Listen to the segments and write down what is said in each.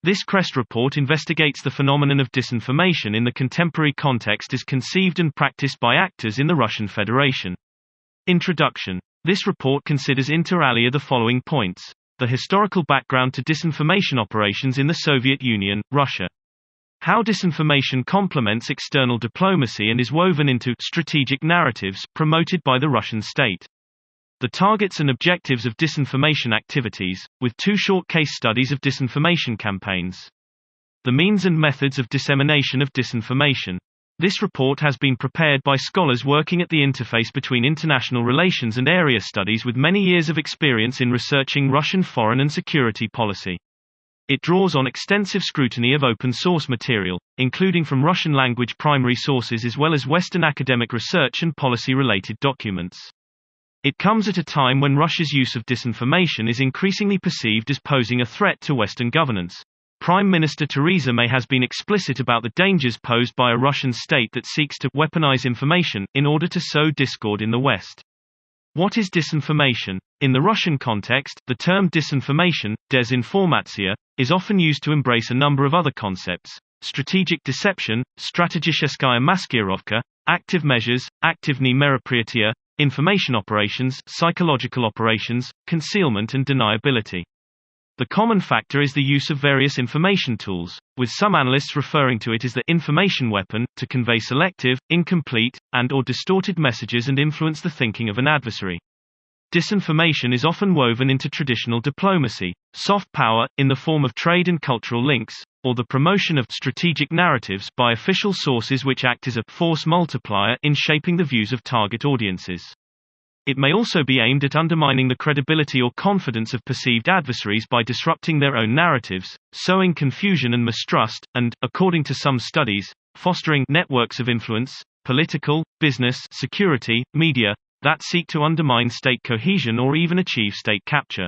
This CREST report investigates the phenomenon of disinformation in the contemporary context as conceived and practiced by actors in the Russian Federation. Introduction. This report considers inter alia the following points: the historical background to disinformation operations in the Soviet Union, Russia. How disinformation complements external diplomacy and is woven into strategic narratives promoted by the Russian state. The targets and objectives of disinformation activities, with 2 short case studies of disinformation campaigns. The means and methods of dissemination of disinformation. This report has been prepared by scholars working at the interface between international relations and area studies with many years of experience in researching Russian foreign and security policy. It draws on extensive scrutiny of open source material, including from Russian language primary sources as well as Western academic research and policy-related documents. It comes at a time when Russia's use of disinformation is increasingly perceived as posing a threat to Western governance. Prime Minister Theresa May has been explicit about the dangers posed by a Russian state that seeks to weaponize information in order to sow discord in the West. What is disinformation? In the Russian context, the term disinformation, DISINFORMATION, is often used to embrace a number of other concepts: strategic deception, strategiskaya maskirovka, active measures, aktivny meropryatiya, information operations, psychological operations, concealment and deniability. The common factor is the use of various information tools, with some analysts referring to it as the information weapon, to convey selective, incomplete, and/or distorted messages and influence the thinking of an adversary. Disinformation is often woven into traditional diplomacy, soft power, in the form of trade and cultural links, or the promotion of strategic narratives by official sources which act as a force multiplier in shaping the views of target audiences. It may also be aimed at undermining the credibility or confidence of perceived adversaries by disrupting their own narratives, sowing confusion and mistrust, and, according to some studies, fostering networks of influence, political, business, security, media, that seek to undermine state cohesion or even achieve state capture.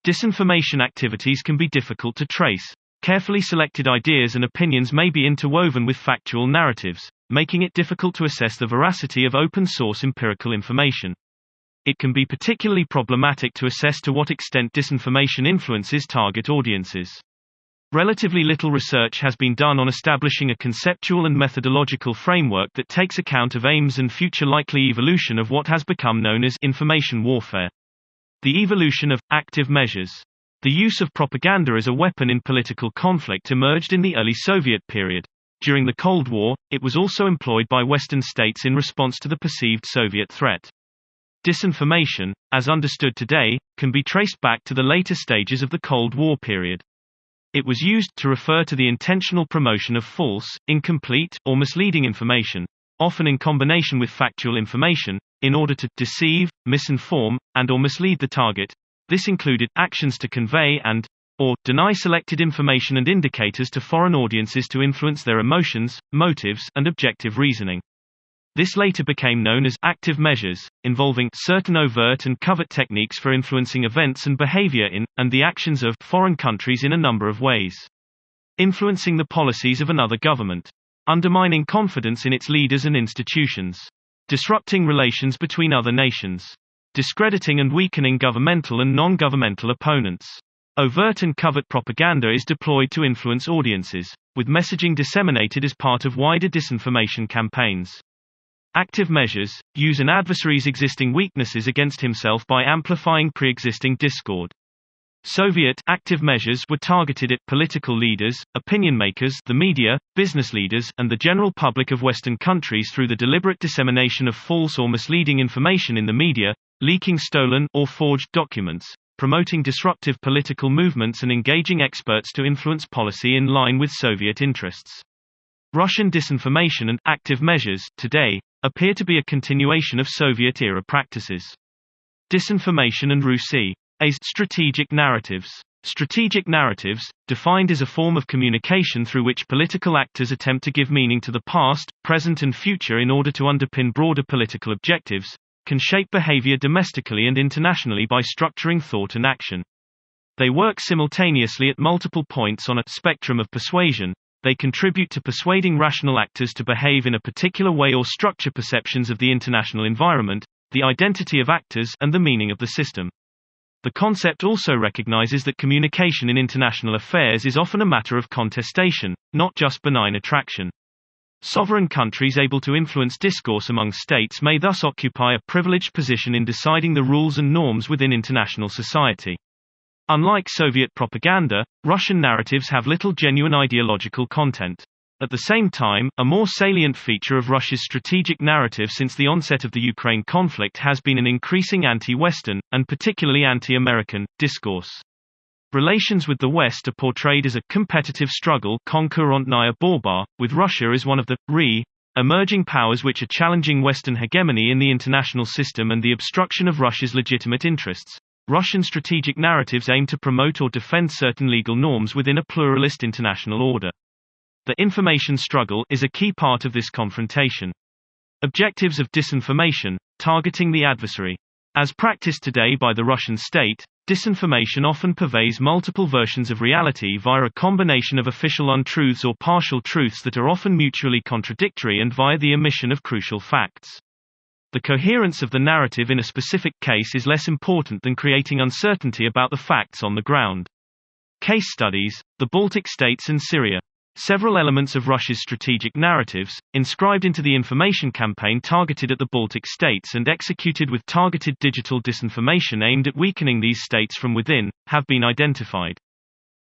Disinformation activities can be difficult to trace. Carefully selected ideas and opinions may be interwoven with factual narratives, making it difficult to assess the veracity of open-source empirical information. It can be particularly problematic to assess to what extent disinformation influences target audiences. Relatively little research has been done on establishing a conceptual and methodological framework that takes account of aims and future likely evolution of what has become known as information warfare. The evolution of active measures. The use of propaganda as a weapon in political conflict emerged in the early Soviet period. During the Cold War, it was also employed by Western states in response to the perceived Soviet threat. Disinformation, as understood today, can be traced back to the later stages of the Cold War period. It was used to refer to the intentional promotion of false, incomplete, or misleading information, often in combination with factual information, in order to deceive, misinform, and/or mislead the target. This included actions to convey and/or deny selected information and indicators to foreign audiences to influence their emotions, motives, and objective reasoning. This later became known as active measures, involving certain overt and covert techniques for influencing events and behavior in, and the actions of, foreign countries in a number of ways. Influencing the policies of another government. Undermining confidence in its leaders and institutions. Disrupting relations between other nations. Discrediting and weakening governmental and non-governmental opponents. Overt and covert propaganda is deployed to influence audiences, with messaging disseminated as part of wider disinformation campaigns. Active measures use an adversary's existing weaknesses against himself by amplifying pre-existing discord. Soviet active measures were targeted at political leaders, opinion makers, the media, business leaders, and the general public of Western countries through the deliberate dissemination of false or misleading information in the media, leaking stolen or forged documents, promoting disruptive political movements and engaging experts to influence policy in line with Soviet interests. Russian disinformation and active measures today appear to be a continuation of Soviet-era practices. Disinformation and Russie as strategic narratives. Strategic narratives, defined as a form of communication through which political actors attempt to give meaning to the past, present and future in order to underpin broader political objectives, can shape behavior domestically and internationally by structuring thought and action. They work simultaneously at multiple points on a spectrum of persuasion. They contribute to persuading rational actors to behave in a particular way or structure perceptions of the international environment, the identity of actors, and the meaning of the system. The concept also recognizes that communication in international affairs is often a matter of contestation, not just benign attraction. Sovereign countries able to influence discourse among states may thus occupy a privileged position in deciding the rules and norms within international society. Unlike Soviet propaganda, Russian narratives have little genuine ideological content. At the same time, a more salient feature of Russia's strategic narrative since the onset of the Ukraine conflict has been an increasing anti-Western, and particularly anti-American, discourse. Relations with the West are portrayed as a competitive struggle, konkurentная борьба, with Russia as one of the emerging powers which are challenging Western hegemony in the international system and the obstruction of Russia's legitimate interests. Russian strategic narratives aim to promote or defend certain legal norms within a pluralist international order. The information struggle is a key part of this confrontation. Objectives of disinformation: targeting the adversary. As practiced today by the Russian state, disinformation often purveys multiple versions of reality via a combination of official untruths or partial truths that are often mutually contradictory and via the omission of crucial facts. The coherence of the narrative in a specific case is less important than creating uncertainty about the facts on the ground. Case studies: the Baltic states and Syria. Several elements of Russia's strategic narratives, inscribed into the information campaign targeted at the Baltic states and executed with targeted digital disinformation aimed at weakening these states from within, have been identified.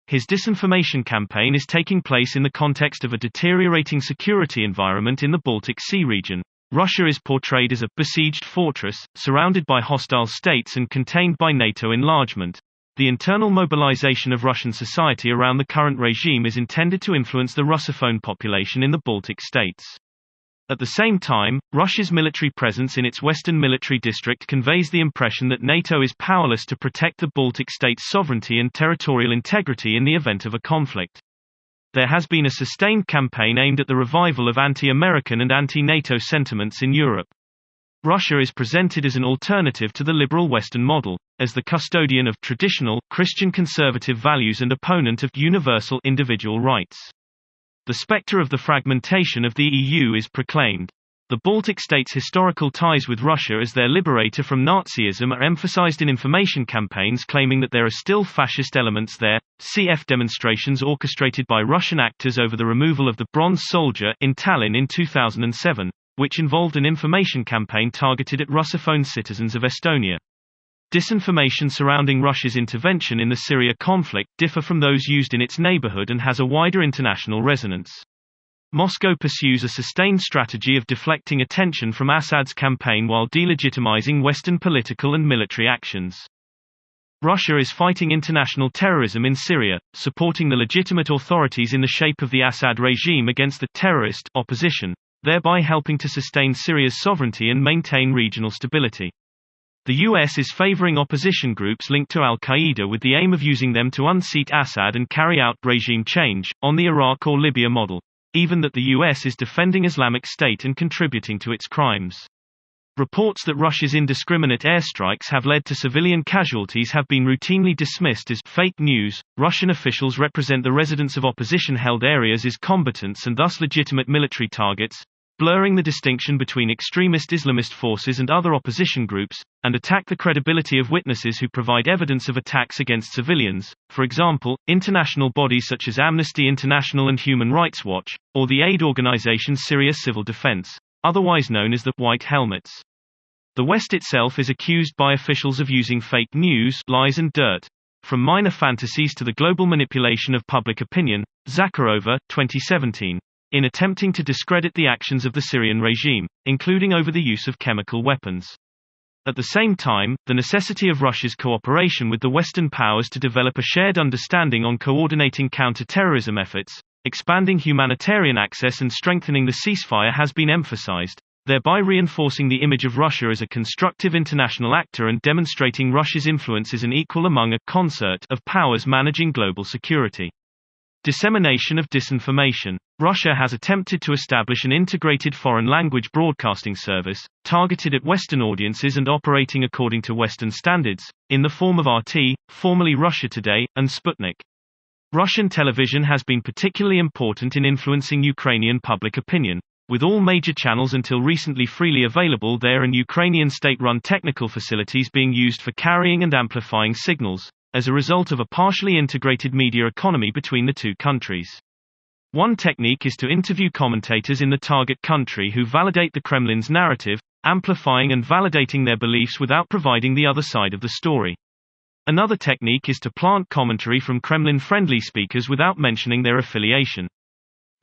His disinformation campaign is taking place in the context of a deteriorating security environment in the Baltic Sea region. Russia is portrayed as a besieged fortress, surrounded by hostile states and contained by NATO enlargement. The internal mobilization of Russian society around the current regime is intended to influence the Russophone population in the Baltic states. At the same time, Russia's military presence in its western military district conveys the impression that NATO is powerless to protect the Baltic states' sovereignty and territorial integrity in the event of a conflict. There has been a sustained campaign aimed at the revival of anti-American and anti-NATO sentiments in Europe. Russia is presented as an alternative to the liberal Western model, as the custodian of traditional, Christian conservative values and opponent of universal individual rights. The specter of the fragmentation of the EU is proclaimed. The Baltic states' historical ties with Russia as their liberator from Nazism are emphasized in information campaigns claiming that there are still fascist elements there. CF demonstrations orchestrated by Russian actors over the removal of the Bronze Soldier in Tallinn in 2007. Which involved an information campaign targeted at Russophone citizens of Estonia. Disinformation surrounding Russia's intervention in the Syria conflict differ from those used in its neighborhood and has a wider international resonance. Moscow pursues a sustained strategy of deflecting attention from Assad's campaign while delegitimizing Western political and military actions. Russia is fighting international terrorism in Syria, supporting the legitimate authorities in the shape of the Assad regime against the terrorist opposition, thereby helping to sustain Syria's sovereignty and maintain regional stability. The US is favoring opposition groups linked to al-Qaeda with the aim of using them to unseat Assad and carry out regime change, on the Iraq or Libya model, even that the US is defending Islamic State and contributing to its crimes. Reports that Russia's indiscriminate airstrikes have led to civilian casualties have been routinely dismissed as fake news. Russian officials represent the residents of opposition-held areas as combatants and thus legitimate military targets, blurring the distinction between extremist Islamist forces and other opposition groups, and attack the credibility of witnesses who provide evidence of attacks against civilians, for example, international bodies such as Amnesty International and Human Rights Watch, or the aid organization Syria Civil Defense, otherwise known as the White Helmets. The West itself is accused by officials of using fake news, lies and dirt. From minor fantasies to the global manipulation of public opinion. Zakharova, 2017. In attempting to discredit the actions of the Syrian regime, including over the use of chemical weapons. At the same time, the necessity of Russia's cooperation with the Western powers to develop a shared understanding on coordinating counter-terrorism efforts, expanding humanitarian access and strengthening the ceasefire has been emphasized, thereby reinforcing the image of Russia as a constructive international actor and demonstrating Russia's influence as an equal among a concert of powers managing global security. Dissemination of disinformation. Russia has attempted to establish an integrated foreign language broadcasting service, targeted at Western audiences and operating according to Western standards, in the form of RT, formerly Russia Today, and Sputnik. Russian television has been particularly important in influencing Ukrainian public opinion, with all major channels until recently freely available there and Ukrainian state-run technical facilities being used for carrying and amplifying signals, as a result of a partially integrated media economy between the two countries. One technique is to interview commentators in the target country who validate the Kremlin's narrative, amplifying and validating their beliefs without providing the other side of the story. Another technique is to plant commentary from Kremlin-friendly speakers without mentioning their affiliation.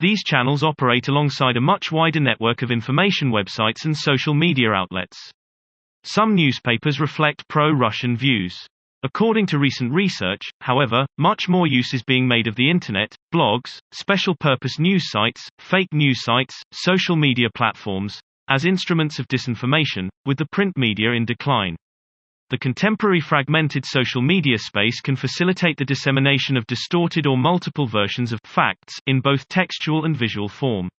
These channels operate alongside a much wider network of information websites and social media outlets. Some newspapers reflect pro-Russian views. According to recent research, however, much more use is being made of the internet, blogs, special-purpose news sites, fake news sites, social media platforms, as instruments of disinformation, with the print media in decline. The contemporary fragmented social media space can facilitate the dissemination of distorted or multiple versions of facts in both textual and visual form.